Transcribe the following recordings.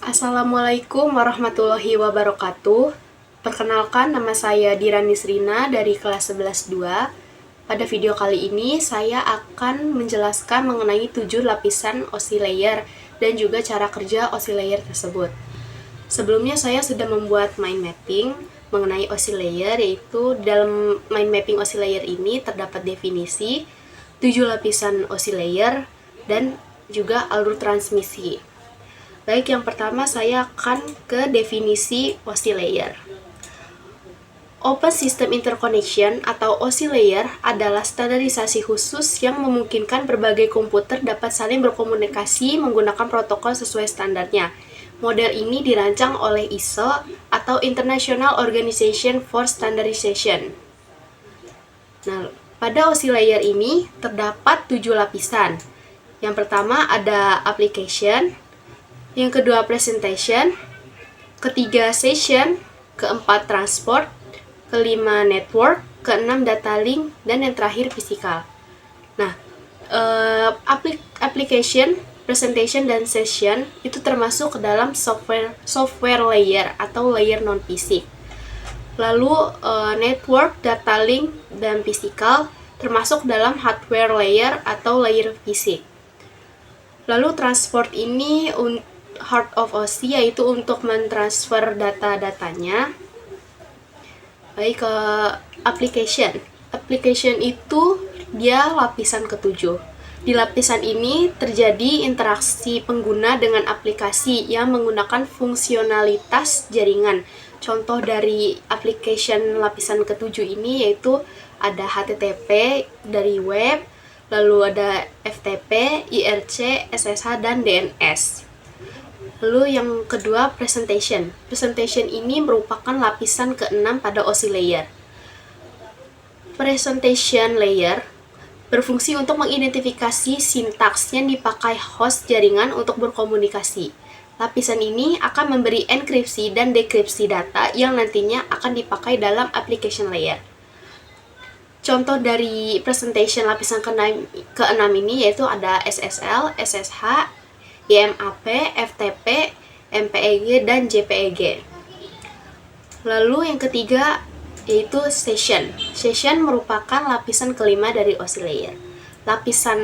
Assalamualaikum warahmatullahi wabarakatuh. Perkenalkan, nama saya Dira Nisrina dari kelas 11-2. Pada video kali ini, saya akan menjelaskan mengenai 7 lapisan OSI layer dan juga cara kerja OSI layer tersebut. Sebelumnya, saya sudah membuat mind mapping mengenai OSI layer, yaitu dalam mind mapping OSI layer ini terdapat definisi 7 lapisan OSI layer dan juga alur transmisi. Baik, yang pertama saya akan ke definisi OSI layer. Open System Interconnection atau OSI layer adalah standarisasi khusus yang memungkinkan berbagai komputer dapat saling berkomunikasi menggunakan protokol sesuai standarnya. Model ini dirancang oleh ISO atau International Organization for Standardization. Nah, pada OSI layer ini terdapat 7 lapisan. Yang pertama ada application, yang kedua presentation, ketiga session, keempat transport, kelima network, keenam data link, dan yang terakhir physical. Nah, application, presentation, dan session itu termasuk ke dalam software layer atau layer non-fisik. Lalu network, data link, dan physical termasuk dalam hardware layer atau layer fisik. Lalu transport ini heart of OSI, yaitu untuk mentransfer data-datanya. Baik, ke application. Application itu dia lapisan ketujuh. Di lapisan ini terjadi interaksi pengguna dengan aplikasi yang menggunakan fungsionalitas jaringan. Contoh dari application lapisan ketujuh ini yaitu ada HTTP dari web, lalu ada FTP, IRC, SSH, dan DNS. Lalu yang kedua, presentation. Presentation ini merupakan lapisan ke-6 pada OSI layer. Presentation layer berfungsi untuk mengidentifikasi sintaks yang dipakai host jaringan untuk berkomunikasi. Lapisan ini akan memberi enkripsi dan dekripsi data yang nantinya akan dipakai dalam application layer. Contoh dari presentation lapisan ke-6 ini yaitu ada SSL, SSH, IMAP, FTP, MPEG, dan JPEG. Lalu yang ketiga yaitu session. Session merupakan lapisan kelima dari OSI layer. Lapisan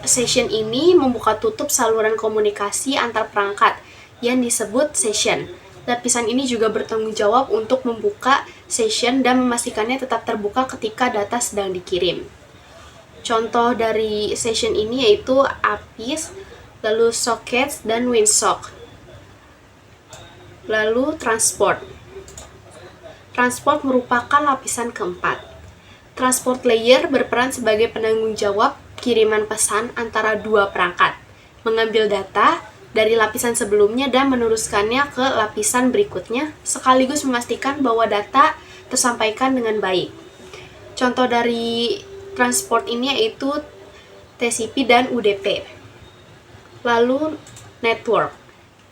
session ini membuka tutup saluran komunikasi antar perangkat yang disebut session. Lapisan ini juga bertanggung jawab untuk membuka session dan memastikannya tetap terbuka ketika data sedang dikirim. Contoh dari session ini yaitu APIs, lalu sockets, dan WinSock. Lalu transport. Transport merupakan lapisan keempat. Transport layer berperan sebagai penanggung jawab kiriman pesan antara dua perangkat, mengambil data dari lapisan sebelumnya dan meneruskannya ke lapisan berikutnya, sekaligus memastikan bahwa data tersampaikan dengan baik. Contoh dari transport ini yaitu TCP dan UDP. Lalu network.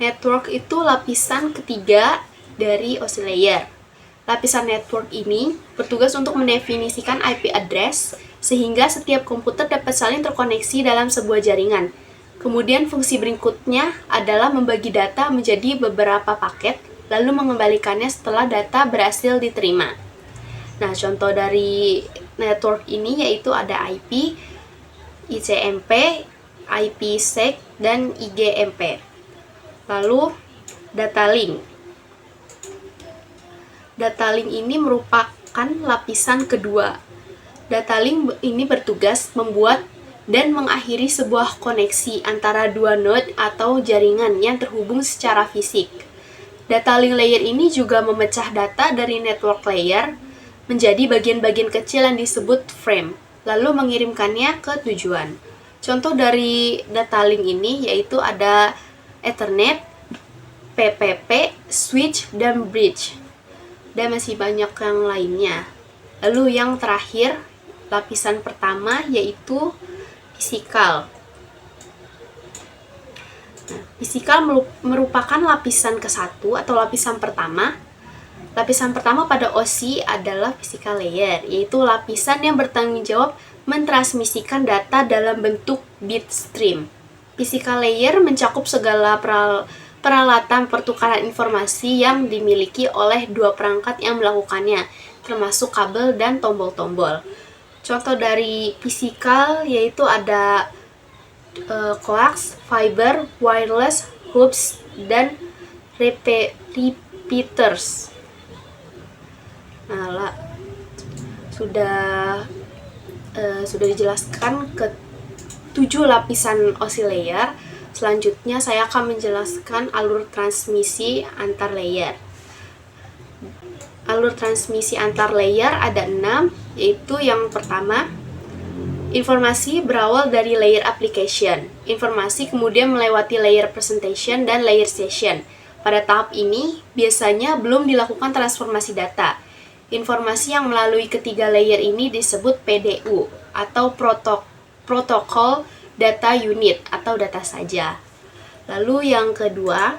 Network itu lapisan ketiga dari OSI layer. Lapisan network ini bertugas untuk mendefinisikan IP address sehingga setiap komputer dapat saling terkoneksi dalam sebuah jaringan. Kemudian fungsi berikutnya adalah membagi data menjadi beberapa paket lalu mengembalikannya setelah data berhasil diterima. Nah, contoh dari network ini yaitu ada IP, ICMP, IPsec, dan IGMP. Lalu data link. Data link ini merupakan lapisan kedua. Data link ini bertugas membuat dan mengakhiri sebuah koneksi antara dua node atau jaringan yang terhubung secara fisik. Data link layer ini juga memecah data dari network layer menjadi bagian-bagian kecil yang disebut frame, lalu mengirimkannya ke tujuan. Contoh dari data link ini yaitu ada Ethernet, PPP, switch, dan bridge. Dan masih banyak yang lainnya. Lalu yang terakhir, lapisan pertama yaitu physical. Nah, physical merupakan lapisan ke-1 atau lapisan pertama. Lapisan pertama pada OSI adalah physical layer, yaitu lapisan yang bertanggung jawab mentransmisikan data dalam bentuk bit stream. Physical layer mencakup segala peralatan pertukaran informasi yang dimiliki oleh dua perangkat yang melakukannya, termasuk kabel dan tombol-tombol. Contoh dari fisikal yaitu ada coax, fiber, wireless, hoops, dan repeaters. Nah, sudah dijelaskan ke 7 lapisan oscillator. Selanjutnya saya akan menjelaskan alur transmisi antar layer. Alur transmisi antar layer ada 6, yaitu yang pertama, informasi berawal dari layer application. Informasi kemudian melewati layer presentation dan layer session. Pada tahap ini, biasanya belum dilakukan transformasi data. Informasi yang melalui ketiga layer ini disebut PDU, atau protokol data unit, atau data saja. Lalu yang kedua,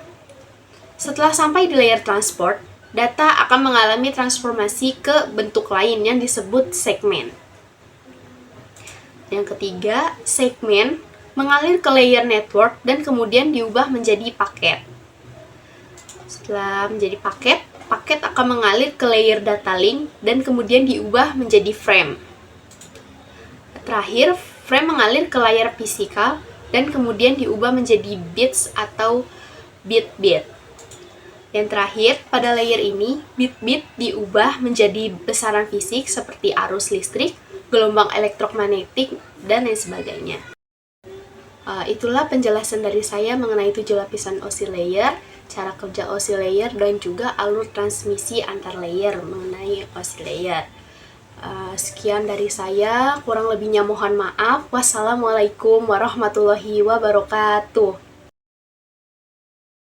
setelah sampai di layer transport, data akan mengalami transformasi ke bentuk lain yang disebut segmen. Yang ketiga, segmen mengalir ke layer network dan kemudian diubah menjadi paket. Setelah menjadi paket, paket akan mengalir ke layer data link dan kemudian diubah menjadi frame. Terakhir, frame mengalir ke layar fisikal dan kemudian diubah menjadi bits atau bit-bit. Yang terakhir, pada layer ini, bit-bit diubah menjadi besaran fisik seperti arus listrik, gelombang elektromagnetik, dan lain sebagainya. Itulah penjelasan dari saya mengenai 7 lapisan oscillator, cara kerja oscillator, dan juga alur transmisi antar layer mengenai oscillator. Sekian dari saya, kurang lebihnya mohon maaf. Wassalamualaikum warahmatullahi wabarakatuh.